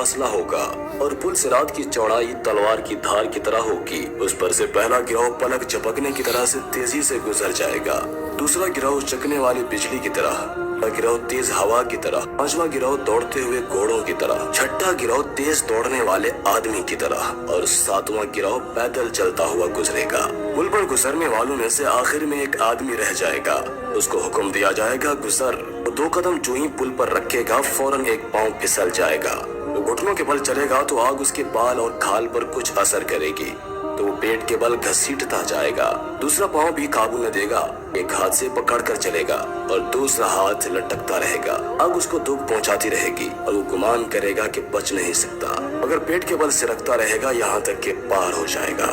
फासला होगा और पुल सिरात की चौड़ाई तलवार की धार की तरह होगी। उस पर से पहला गिरोह पलक झपकने की तरह से तेजी से गुजर जाएगा, दूसरा गिरोह चकने वाली बिजली की तरह, गिरोह तेज हवा की तरह, पांचवा गिरोह दौड़ते हुए घोड़ों की तरह, छठा गिरोह तेज दौड़ने वाले आदमी की तरह और सातवां गिरोह पैदल चलता हुआ गुजरेगा। पुल पर गुजरने वालों में से आखिर में एक आदमी रह जाएगा। उसको हुक्म दिया जाएगा गुजर। वो 2 कदम जो ही पुल पर रखेगा फौरन एक पांव फिसल जाएगा। वो घुटनों के बल चलेगा तो आग उसके बाल और खाल पर कुछ असर करेगी तो वो पेट के बल घसीटता जाएगा। दूसरा पांव भी काबू न देगा, एक हाथ से पकड़कर चलेगा और दूसरा हाथ लटकता रहेगा। आग उसको दुख पहुंचाती रहेगी और वो गुमान करेगा कि बच नहीं सकता, मगर पेट के बल सिरकता रहेगा यहाँ तक कि पार हो जाएगा।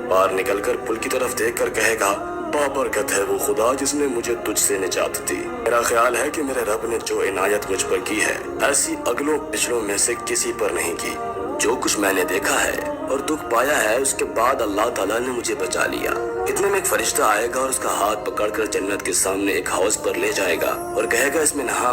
पार निकलकर पुल की तरफ देखकर कहेगा, बाबरकत है वो खुदा जिसने मुझे तुझसे निजात दी। मेरा ख्याल है कि मेरे रब ने जो इनायत मुझ पर की है ऐसी अगलों पिछलों में से किसी पर नहीं की। जो कुछ मैंने देखा है और दुख पाया है उसके बाद अल्लाह ताला ने मुझे बचा लिया। इतने में एक फरिश्ता आएगा और उसका हाथ पकड़कर जन्नत के सामने एक हौज पर ले जाएगा और कहेगा, इसमें नहा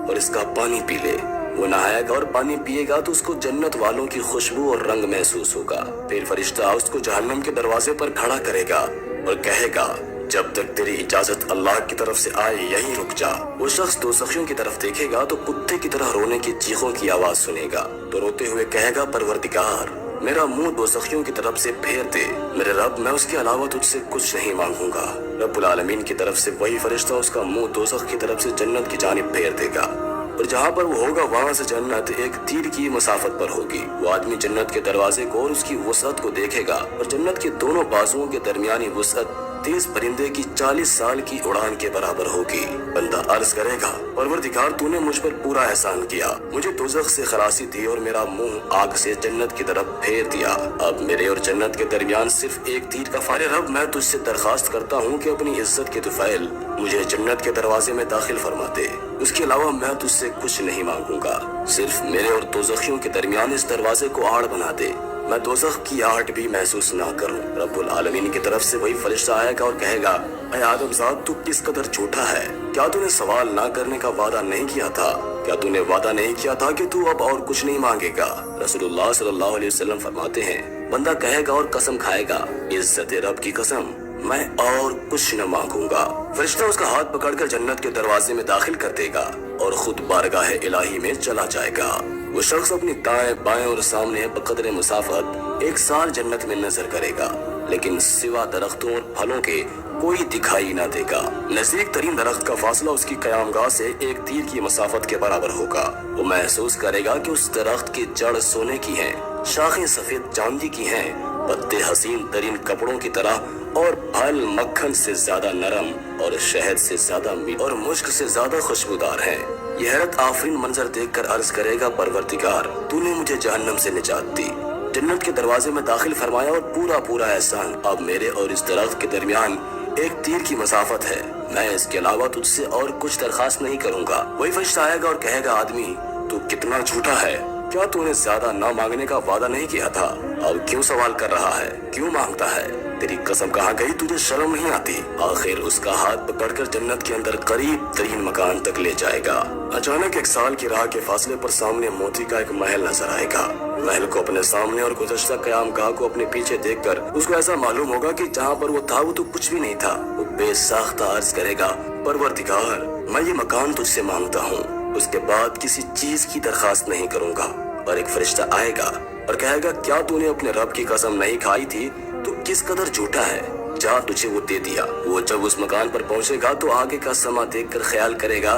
और इसका पानी पी ले। वो नहाएगा और पानी पिएगा तो उसको जन्नत वालों की खुशबू और रंग महसूस होगा। फिर फरिश्ता उसको जहन्नम के दरवाजे पर खड़ा करेगा और कहेगा, जब तक तेरी इजाजत अल्लाह की तरफ से आए यहीं रुक जा। वो शख्स दोज़खियों की तरफ देखेगा तो कुत्ते की तरह रोने की चीखों की आवाज सुनेगा तो रोते हुए कहेगा, परवरदिगार मेरा मुंह दोज़खियों की तरफ से फेर दे। मेरे रब मैं उसके अलावा तुझसे कुछ नहीं मांगूंगा। रब्बुल आलमीन की तरफ से वही फरिश्ता उसका मुंह दोज़ख की तरफ से जन्नत की जानिब फेर देगा और जहाँ पर वो होगा वहाँ से जन्नत एक तीर की मसाफत पर होगी। वो आदमी जन्नत के दरवाजे को और उसकी वसअत को देखेगा और जन्नत के दोनों बाजुओं के दरमियानी वसअत तेज परिंदे की 40 साल की उड़ान के बराबर होगी। बंदा अर्ज करेगा, परवरदिगार तूने मुझ पर पूरा एहसान किया, मुझे दोज़ख से खलासी दी और मेरा मुंह आग से जन्नत की तरफ फेर दिया। अब मेरे और जन्नत के दरमियान सिर्फ एक तीर का फारे रब मैं तुझसे दरखास्त करता हूँ कि अपनी इज्जत के तुफैल मुझे जन्नत के दरवाजे में दाखिल फरमा दे। उसके अलावा मैं तुझसे कुछ नहीं मांगूंगा। सिर्फ मेरे और दोज़खियों के दरमियान इस दरवाजे को आड़ बना दे, मैं दोज़ख की आहट भी महसूस ना करूं। रब्बुल आलमीन की तरफ से वही फरिश्ता आएगा और कहेगा, ऐ आदमज़ाद तू किस कदर झूठा है, क्या तूने सवाल ना करने का वादा नहीं किया था? क्या तूने वादा नहीं किया था कि तू अब और कुछ नहीं मांगेगा? रसूलुल्लाह सल्लल्लाहु अलैहि वसल्लम फरमाते हैं, बंदा कहेगा और कसम खाएगा, इज्जत रब की कसम मैं और कुछ न मांगूंगा। फरिश्ता उसका हाथ पकड़कर जन्नत के दरवाजे में दाखिल कर देगा और खुद बारगाह इलाही में चला जाएगा। वो शख्स अपनी दाएं बाएं और सामने बकदरे मुसाफत 1 साल जन्नत में नजर करेगा, लेकिन सिवा दरख्तों और फलों के कोई दिखाई न देगा। नजदीक तरीन दरख्त का फासला उसकी कयामगाह से एक तीर की मसाफत के बराबर होगा। वो महसूस करेगा कि उस दरख्त की जड़ सोने की है, शाखें सफेद चांदी की हैं, पत्ते हसीन तरीन कपड़ों की तरह और फल मक्खन से ज्यादा नरम और शहद से ज्यादा मीठ और मुश्क से ज्यादा खुशबूदार हैं। ये हैरत आफरीन मंजर देखकर अर्ज करेगा, परवरदिगार तूने मुझे जहन्नम से निजात दी, जन्नत के दरवाजे में दाखिल फरमाया और पूरा एहसान अब मेरे और इस दरख्त के दरमियान एक तीर की मसाफत है। मैं इसके अलावा तुझसे और कुछ दरखास्त नहीं करूंगा। वही फरिश्ता आएगा और कहेगा, आदमी तू कितना झूठा है, क्या तूने ज्यादा ना मांगने का वादा नहीं किया था? अब क्यों सवाल कर रहा है, क्यों मांगता है? तेरी कसम कहाँ गई, तुझे शर्म नहीं आती? आखिर उसका हाथ पकड़कर जन्नत के अंदर करीब तरीन मकान तक ले जाएगा। अचानक 1 साल की राह के फासले पर सामने मोती का एक महल नजर आएगा। महल को अपने सामने और गुज़श्ता क़यामगाह को अपने पीछे देखकर उसको ऐसा मालूम होगा कि जहाँ पर वो था वो तो कुछ भी नहीं था। वो बेसाख्ता अर्ज करेगा, परवरदिगार मैं ये मकान तुझसे मांगता हूँ, उसके बाद किसी चीज की दरखास्त नहीं करूँगा। और एक फरिश्ता आएगा और कहेगा, क्या तूने अपने रब की कसम नहीं खाई थी? तू किस कदर झूठा है, जा तुझे वो दे दिया। वो जब उस मकान पर पहुंचेगा तो आगे का समा देखकर ख्याल करेगा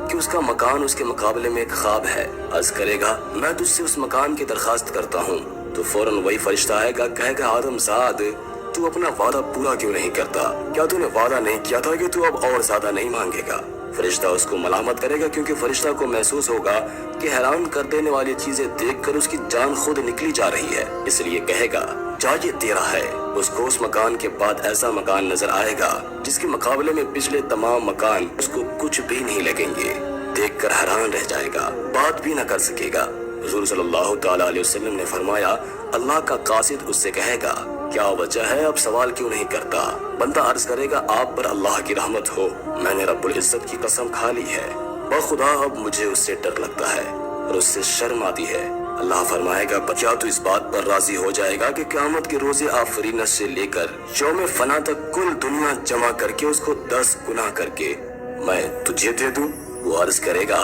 कि उसका मकान उसके मुकाबले में एक ख्वाब है। अर्ज करेगा, मैं तुझसे उस मकान की दरखास्त करता हूँ। तो फौरन वही फरिश्ता आएगा, कहेगा, आदमज़ाद तू अपना वादा पूरा क्यों नहीं करता? क्या तूने वादा नहीं किया था कि तू अब और ज्यादा नहीं मांगेगा? फरिश्ता उसको मलामत करेगा, क्योंकि फरिश्ता को महसूस होगा कि हैरान कर देने वाली चीजें देखकर उसकी जान खुद निकली जा रही है। इसलिए कहेगा, जा ये तेरा है। उसको उस मकान के बाद ऐसा मकान नजर आएगा जिसके मुकाबले में पिछले तमाम मकान उसको कुछ भी नहीं लगेंगे। देखकर हैरान रह जाएगा, बात भी न कर सकेगा। हुजूर सल्लल्लाहु तआला अलैहि वसल्लम ने फरमाया, अल्लाह का कासिद उससे कहेगा, क्या वजह है, अब सवाल क्यों नहीं करता? बंदा अर्ज करेगा, आप पर अल्लाह की रहमत हो, मैंने रब्बुल इज्जत की कसम खा ली है, बखुदा अब मुझे उससे डर लगता है और उससे शर्म आती है। اللہ فرمائے گا کیا تو اس بات پر راضی ہو جائے گا کہ قیامت کے روز آفرینت سے لے کر یوم فنا تک کل دنیا جمع کر کے اس کو 10 گنا کر کے میں تجھے دے دوں؟ وہ عرض کرے گا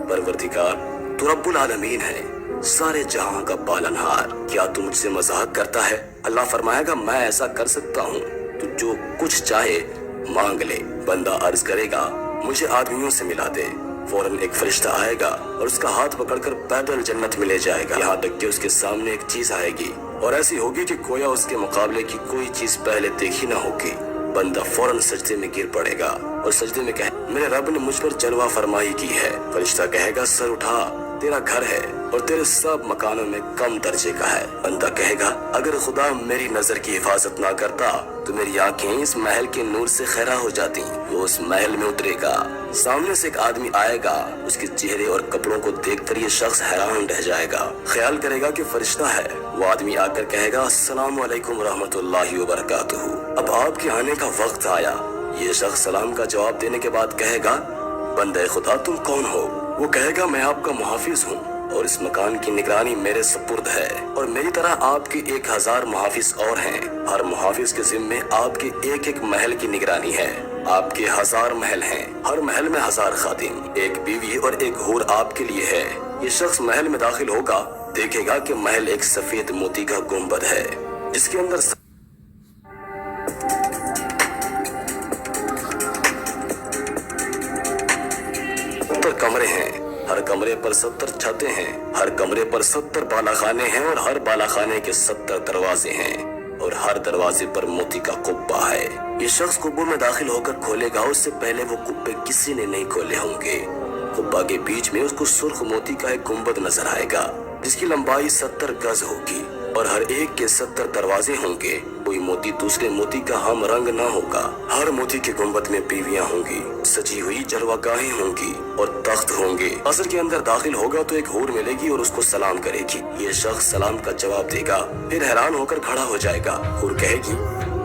پروردگار تو رب العالمین ہے، سارے جہاں کا پالنہار، کیا تو مجھ سے مذاق کرتا ہے؟ اللہ فرمائے گا میں ایسا کر سکتا ہوں، تو جو کچھ چاہے مانگ لے۔ بندہ عرض کرے گا مجھے آدمیوں سے ملا دے، فوراً ایک فرشتہ آئے گا اور اس کا ہاتھ پکڑ کر پیدل جنت میں لے جائے گا، یہاں تک کہ اس کے سامنے ایک چیز آئے گی اور ایسی ہوگی کہ گویا اس کے مقابلے کی کوئی چیز پہلے دیکھی نہ ہوگی۔ بندہ فوراً سجدے میں گر پڑے گا اور سجدے میں کہے میرے رب نے مجھ پر جلوہ فرمائی کی ہے۔ فرشتہ کہے گا سر اٹھا، تیرا گھر ہے اور تیرے سب مکانوں میں کم درجے کا ہے۔ بندہ کہے گا اگر خدا میری نظر کی حفاظت نہ کرتا تو میری آنکھیں اس محل کے نور سے خیرہ ہو جاتی۔ وہ اس محل میں اترے گا، سامنے سے ایک آدمی آئے گا، اس کے چہرے اور کپڑوں کو دیکھ کر یہ شخص حیران رہ جائے گا، خیال کرے گا کہ فرشتہ ہے۔ وہ آدمی آ کر کہے گا السلام علیکم ورحمۃ اللہ وبرکاتہ، اب آپ کے آنے کا وقت آیا۔ یہ شخص سلام کا جواب دینے کے بعد کہے گا بندے خدا تم کون ہو؟ وہ کہے گا میں آپ کا محافظ ہوں اور اس مکان کی نگرانی میرے سپرد ہے، اور میری طرح آپ کے 1000 محافظ اور ہیں، ہر محافظ کے ذمے آپ کے ایک ایک محل کی نگرانی ہے۔ آپ کے 1000 محل ہیں، ہر محل میں 1000 خادم، ایک بیوی اور ایک حور آپ کے لیے ہے۔ یہ شخص محل میں داخل ہوگا، دیکھے گا کہ محل ایک سفید موتی کا گنبد ہے جس کے اندر 70 کمرے ہیں، ہر کمرے پر 70 چھتیں ہیں، ہر کمرے پر 70 بالا خانے ہیں اور ہر بالا خانے کے 70 دروازے ہیں اور ہر دروازے پر موتی کا قبہ ہے۔ یہ شخص قبوں میں داخل ہو کر کھولے گا، اس سے پہلے وہ قبے کسی نے نہیں کھولے ہوں گے۔ قبہ کے بیچ میں اس کو سرخ موتی کا ایک گنبد نظر آئے گا جس کی لمبائی 70 گز ہوگی اور ہر ایک کے 70 دروازے ہوں گے، کوئی موتی دوسرے موتی کا ہم رنگ نہ ہوگا۔ ہر موتی کے گنبد میں بیویاں ہوں گی، سجی ہوئی جلوہ گاہیں ہوں گی اور تخت ہوں گے۔ قصر کے اندر داخل ہوگا تو ایک حور ملے گی اور اس کو سلام کرے گی۔ یہ شخص سلام کا جواب دے گا، پھر حیران ہو کر کھڑا ہو جائے گا۔ حور کہے گی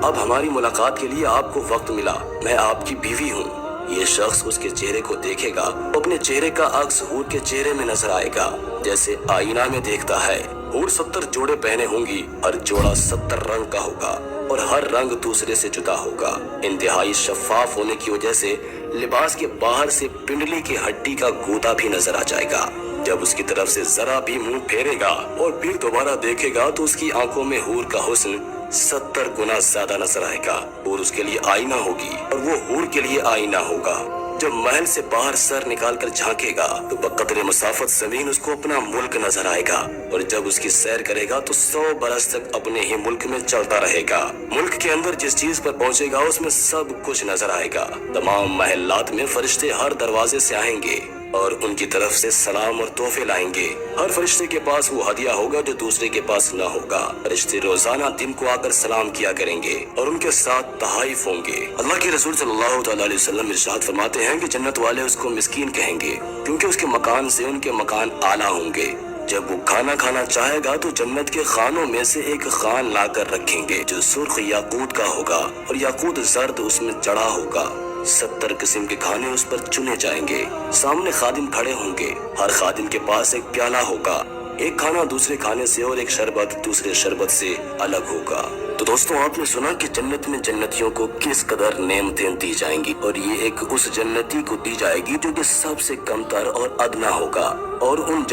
اب ہماری ملاقات کے لیے آپ کو وقت ملا، میں آپ کی بیوی ہوں۔ یہ شخص اس کے چہرے کو دیکھے گا، اپنے چہرے کا عکس حور کے چہرے میں نظر آئے گا جیسے آئینہ میں دیکھتا ہے۔ حور 70 جوڑے پہنے ہوں گی، ہر جوڑا 70 رنگ کا ہوگا اور ہر رنگ دوسرے سے جدا ہوگا۔ انتہائی شفاف ہونے کی وجہ سے لباس کے باہر سے پنڈلی کی ہڈی کا گودا بھی نظر آ جائے گا۔ جب اس کی طرف سے ذرا بھی منہ پھیرے گا اور پھر دوبارہ دیکھے گا تو اس کی آنکھوں میں حور کا حسن 70 گنا زیادہ نظر آئے گا اور اس کے لیے آئینہ ہوگی اور وہ حور کے لیے آئینہ ہوگا۔ جب محل سے باہر سر نکال کر جھانکے گا تو بقدر مسافت زمین اس کو اپنا ملک نظر آئے گا، اور جب اس کی سیر کرے گا تو 100 برس تک اپنے ہی ملک میں چلتا رہے گا۔ ملک کے اندر جس چیز پر پہنچے گا اس میں سب کچھ نظر آئے گا۔ تمام محلات میں فرشتے ہر دروازے سے آئیں گے اور ان کی طرف سے سلام اور تحفے لائیں گے۔ ہر فرشتے کے پاس وہ ہدیہ ہوگا جو دوسرے کے پاس نہ ہوگا۔ فرشتے روزانہ دن کو آ کر سلام کیا کریں گے اور ان کے ساتھ تحائف ہوں گے۔ اللہ کے رسول صلی اللہ تعالی علیہ وسلم ارشاد فرماتے ہیں کہ جنت والے اس کو مسکین کہیں گے کیونکہ اس کے مکان سے ان کے مکان اعلیٰ ہوں گے۔ جب وہ کھانا کھانا چاہے گا تو جنت کے خانوں میں سے ایک خان لا کر رکھیں گے جو سرخ یاقوت کا ہوگا اور یاقوت زرد اس میں چڑھا ہوگا۔ 70 قسم کے کھانے اس پر چنے جائیں گے۔ سامنے خادم کھڑے ہوں گے، ہر خادم کے پاس ایک پیالہ ہوگا، ایک کھانا دوسرے کھانے سے اور ایک شربت دوسرے شربت سے الگ ہوگا۔ تو دوستوں آپ نے سنا کہ جنت میں جنتیوں کو کس قدر نعمتیں دی جائیں گی، اور یہ ایک اس جنتی کو دی جائے گی جو کہ سب سے کم تر اور ادنا ہوگا، اور ان